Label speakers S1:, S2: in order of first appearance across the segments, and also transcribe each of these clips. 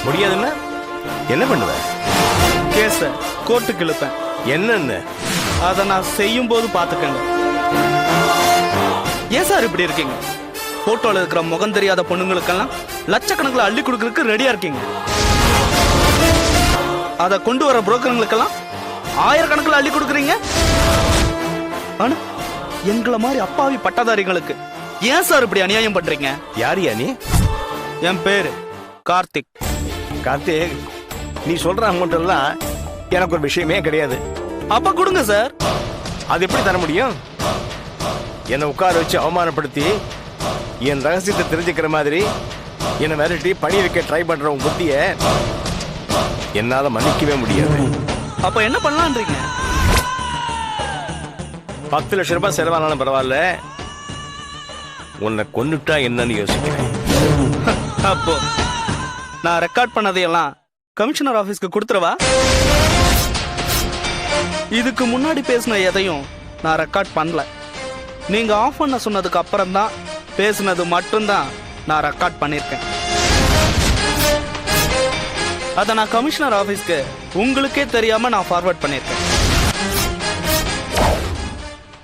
S1: முடியாதுன்னா என்ன பண்ணுவ?
S2: கேஸ கோர்ட்டுக்கு இழுப்பேன்.
S1: என்னன்னு
S2: அதை நான் செய்யும் போது பாத்துக்கங்க. ஏன் சார் இப்படி இருக்கீங்க? போட்டோல இருக்கிற முகம் தெரியாத பொண்ணுங்களுக்கெல்லாம் லட்சக்கணக்கில் அள்ளி கொடுக்கறதுக்கு ரெடியா இருக்கீங்க. அதை கொண்டு வர புரோக்கருங்களுக்கெல்லாம் ஆயிரக்கணக்கில் அள்ளி கொடுக்குறீங்க. ஆனா எங்களை மாதிரி அப்பாவி பட்டதாரிகளுக்கு ஏன் சார் இப்படி அநியாயம் பண்றீங்க?
S1: யாரியா நீ?
S2: என் பேரு கார்த்திக்.
S1: கார்த்திக், நீ சொல்ற அமௌண்ட் எல்லாம் எனக்கு ஒரு விஷயமே கிடையாது.
S2: அப்ப கொடுங்க சார்.
S1: அது எப்படி தர முடியும்? என்னை உட்கார வச்சு அவமானப்படுத்தி என் ரகசியத்தை தெரிஞ்சுக்கிற மாதிரி என்னை மிரட்டி பணி வைக்க ட்ரை பண்ற உன் புத்திய என்னால மன்னிக்கவே முடியாது.
S2: அப்ப என்ன பண்ணலான்றீங்க?
S1: 10 லட்சம் ரூபாய் செலவானாலும் பரவாயில்ல, உன்னை கொன்னுட்டா என்னன்னு யோசிக்கிறேன்.
S2: அப்போ நான் ரெக்கார்ட் பண்ணதையெல்லாம் கமிஷனர் ஆபீஸ்க்கு கொடுத்துருவா? இதுக்கு முன்னாடி பேசின எதையும் நான் ரெக்கார்ட் பண்ணல. நீங்க ஆஃப் பண்ண சொன்னதுக்கு அப்புறம் தான் பேசினது மட்டும்தான் நான் ரெக்கார்ட் பண்ணிருக்கேன். அதை நான் கமிஷனர் ஆபீஸ்க்கு உங்களுக்கே தெரியாம நான் ஃபார்வர்ட் பண்ணிருக்கேன்.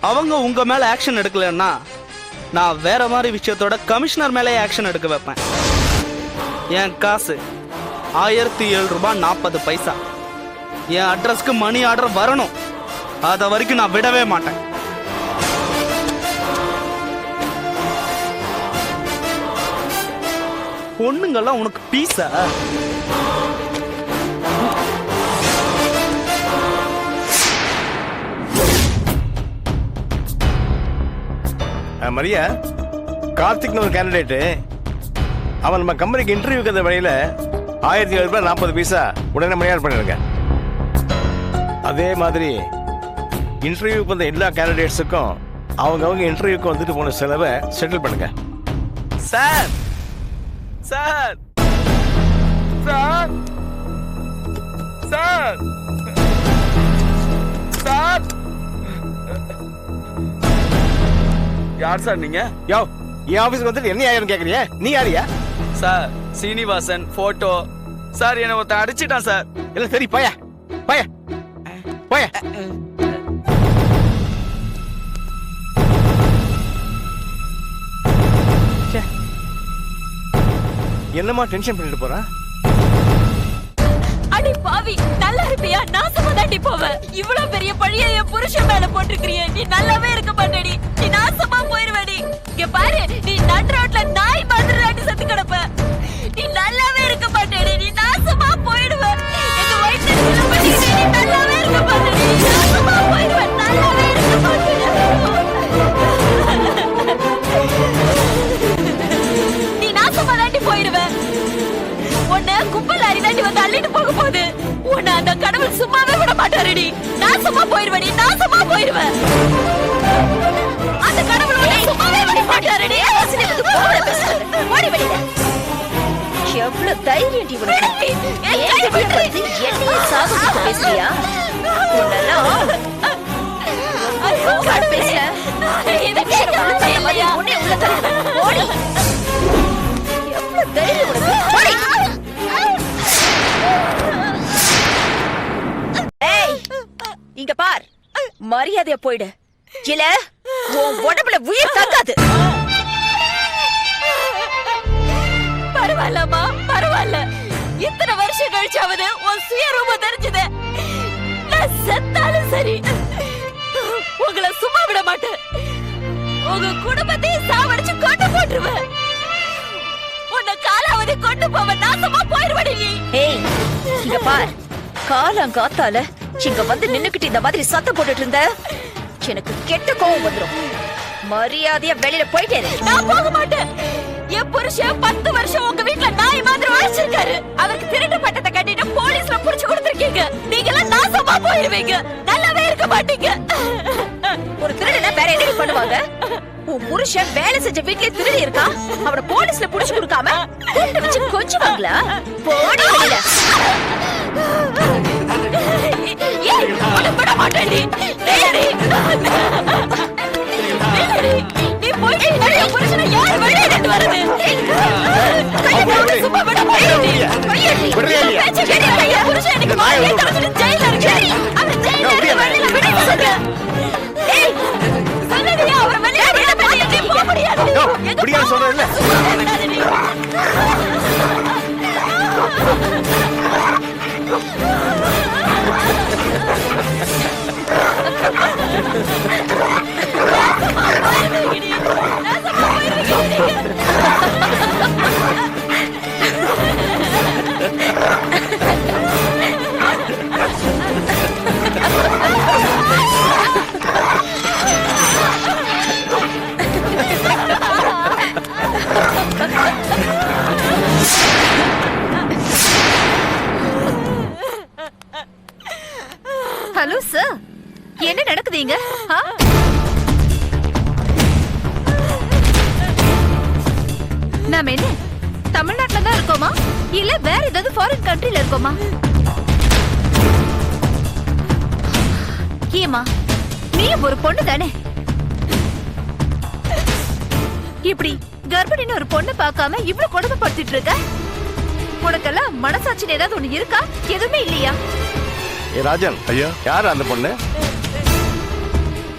S2: அவங்க உங்க மேல ஆக்ஷன் எடுக்கலன்னா நான் வேற மாதிரி விஷயத்தோட கமிஷனர் மேலே ஆக்ஷன் எடுக்க வைப்பேன். என் காசு 1007 ரூபாய் 40 பைசா. என் அட்ரஸ்க்கு மணி ஆர்டர் வரணும். அத வரைக்கும் நான் விடவே மாட்டேன். பொண்ணுங்கெல்லாம் உனக்கு பீஸா?
S1: மரியா, கார்த்திக்னு ஒரு கேண்டிடேட்டு, அவன் நம்ம கம்பெனிக்கு இன்டர்வியூக்கு அந்த வழியில 1007 ரூபாய் 40 பைசா உடனே மணியார் பண்ணிருங்க. அதே மாதிரி இன்டர்வியூக்கு வந்த எல்லா கேண்டிடேட்ஸுக்கும் அவங்க இன்டர்வியூக்கு வந்துட்டு போன செலவை செட்டில் பண்ணுங்க.
S2: Sir sir sir sir sir யார் சார் நீங்க?
S1: யோ, என் ஆபீஸ்க்கு வந்துட்டு என்ன ஆயிரம் கேக்குறியா? நீ யாரியா?
S2: Sir Srinivasan photo. சார் என்ன ஒருத்தன் அடிச்சிட்டான் சார்.
S1: இல்ல சரி, போயா போயா போயா. என்னமா டென்ஷன் பண்ணிட்டு போறான்?
S3: அடி பாவி, நல்லா இருப்பியா? நாசமா தாண்டி போவ. இவ்வளவு பெரிய பழிய என் புருஷன் மேல போட்டுக்கிறியே, நீ நல்லாவே இருக்க மாட்டேடி. நீ நாசமா போயிருவடி. இங்க பாரு, நீ நடு ரோட்ல நாய் மாதிரி அடி செத்து கிடப்ப. நீ நல்லாவே இருக்க மாட்டேடி. நீ நாசமா போயிடுவ. எங்க வயித்துல பண்ணிக்கிட்டே நீ நல்லாவே இருக்க மாட்டேடி. நீ நாசமா போயிடுவ. நல்லாவே இருக்க மாட்டேடி. நீ நாசமா தாண்டி போயிடுவ. உன்னை குப்பல் அரிதாண்டி வந்து அள்ளிட்டு போக போகுது. உன்னை அந்த கடவுள் சும்மாவே விட மாட்டாருடி. நாசமா போயிருவடி. நாசமா போயிருவ. அந்த கடவுள் உன்னை சும்மாவே விட மாட்டாருடி. ஓடி வெளியில.
S4: எவ்வளவு தைரியம் உனக்கு? என்னையே சாகுது பேசுறியா? உன்னெல்லாம் பேசுற
S3: இதை கேட்கவே இல்லையா?
S4: உள்ள தர ஓடி. எவ்வளவு தைரியம் உனக்கு? ஓடி. ஏய், இங்க பார், மரியாதையா போயிடு. இல்ல உன் உடம்புல உயிர் தங்காது.
S3: பரவாயில்லம்மா, பரவாயில்ல. இத்தனை வருஷம் கழிச்சாவது உன் சுயரூபம் தெரிஞ்சது. நான் செத்தாலும் சரி, உங்களை சும்மா விட மாட்டேன். உங்க குடும்பத்தையும் சாவடிச்சு கொண்டு போட்டுருவேன். உன்னை காலாவதி கொண்டு போவ. நாசமா போயிருவடி நீ.
S4: ஏய், இங்க பார், காலங்காத்தால இங்க வந்து நின்னுக்கிட்டு இந்த மாதிரி சத்தம் போட்டுட்டு இருந்த எனக்கு கெட்ட கோவம் வந்துரும். மரியாதையா வெளியில போயிட்டே.
S3: நான் போக மாட்டேன். என் புருஷன் 10 வருஷம் உங்க வீட்டுல நாய் மாதிரி வச்சிருக்காரு. அவருக்கு திருட்டு பட்டத்தை கட்டிட்டு போலீஸ்ல புடிச்சு கொடுத்திருக்கீங்க. நீங்க எல்லாம் நாசமா போயிருவீங்க. நல்லாவே இருக்க மாட்டீங்க.
S4: ஒரு திருடனை வேற என்ன பண்ணுவாங்க? உன் புருஷன் வேலை செஞ்ச வீட்லயே திருடி இருக்கா. அவனை போலீஸ்ல புடிச்சு கொடுக்காம கூட்டு வச்சு கொஞ்சுவாங்களா? போடி வெளியில.
S3: ஏய், உன்னை விட மாட்டேன் நீ. நீ போயிட்டு என் புருஷனை யார் வெளியே எடுத்து வருது? கையை சும்மா விட மாட்டேன். புருஷன் என் புருஷன் எனக்கு மாலையை தொலைச்சிட்டு ஜெயில இருக்காரு. அவர் ஜெயில இருந்து வெளியில விடுங்க சொல்றேன். ஏய், சொல்லுடியா, அவர் வெளியில விட மாட்டேன், போக முடியாது.
S1: இப்படியா சொல்றேன்ல?
S4: ஹலோ சார், என்ன நடக்குதுங்க? நாம என்ன தமிழ்நாட்டுல தான் இருக்கோமா இல்ல வேற ஏதாவது ஃபாரின் கண்ட்ரில இருக்கோமா? ஏமா, நீ ஒரு பொண்ணு தானே? இப்படி கர்ப்பிணின்னு ஒரு பொண்ணு பார்க்காம இவ்வளவு கொடுமைப்படுத்திட்டு இருக்க? உனக்கெல்லாம் மனசாட்சின்னு ஏதாவது ஒண்ணு இருக்கா? எதுவுமே இல்லையா?
S1: ஏ ராஜன்,
S5: ஐயா,
S1: யார் அந்த பொண்ணு?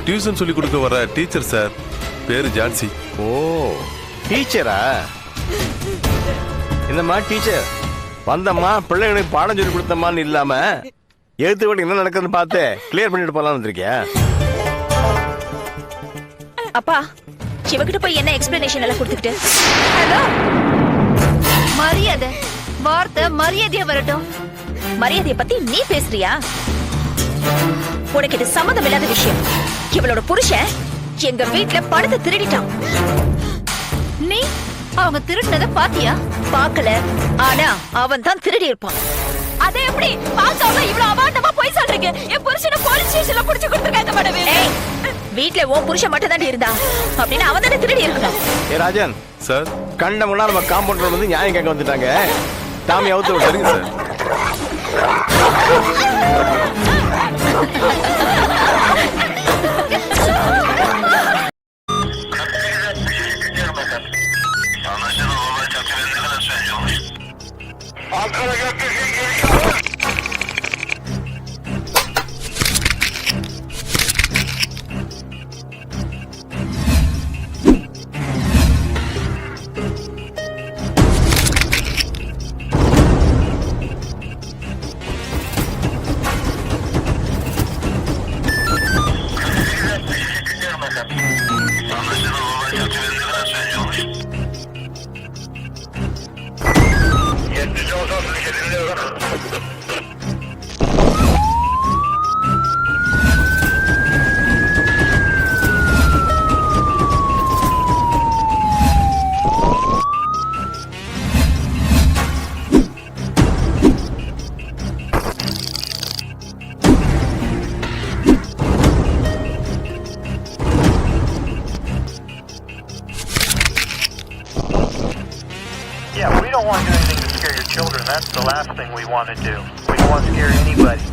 S5: டியூஷன் சொல்லி கொடுக்க வர டீச்சர் சார். பேரு ஜான்சி.
S1: ஓ, டீச்சரா? இந்தம்மா டீச்சர் வந்தம்மா, பிள்ளைங்களுக்கு பாடம் சொல்லி கொடுத்தம்மான்னு இல்லாம எழுத்து வழி என்ன நடக்குதுன்னு பார்த்து கிளியர் பண்ணிட்டு போலாம்னு வந்திருக்கியா?
S4: அப்பா, சிவகிட்ட போய் என்ன எக்ஸ்பிளனேஷன் எல்லாம் கொடுத்துக்கிட்டு? ஹலோ, மரியாதை வார்த்தை மரியாதையா வரட்டும். மரியாதைய பத்தி நீ பேசுறியா? உனக்கு இது சம்மந்தம் இல்லாத விஷயம். இவளோட புருஷன் எங்க வீட்டுல பணத்தை திருடிட்டான். நீ அவங்க திருடினத பாத்தியா? பாக்கல, ஆனா அவன் தான் திருடி இருப்பான்.
S3: அதே எப்படி பார்க்காம இவ்வளவு அபாண்டமா போய் சொல்றீங்க? என் புருஷனை போலீஸ் ஸ்டேஷன்ல புடிச்சு கொடுத்துருக்காங்க மேடம்.
S4: வீட்டுல உன் புருஷன் மட்டும் தான் இருந்தா அப்படின்னு அவன் தானே திருடி இருக்கணும்.
S1: ஏ ராஜன்
S5: சார்,
S1: கண்ட முன்னா நம்ம காம்பவுண்டர் வந்து நியாயம் கேட்க வந்துட்டாங்க. டாமி அவுத்து விட்டுருங்க sir.
S6: Yeah, we don't want to do anything to scare your children. That's the last thing we want to do. We don't want to scare anybody.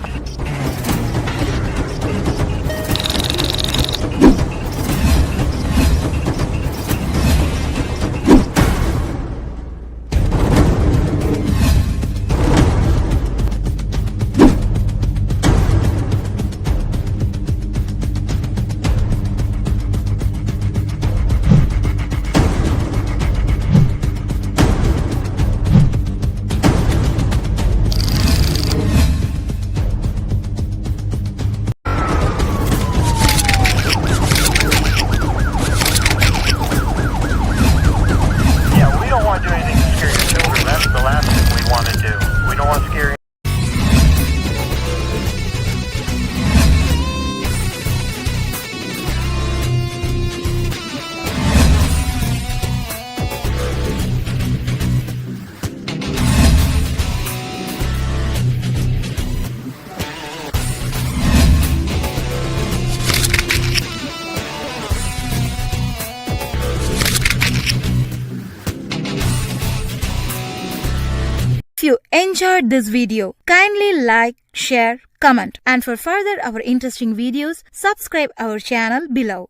S7: If you enjoyed this video, kindly like, share, comment, and for further our interesting videos, subscribe our channel below.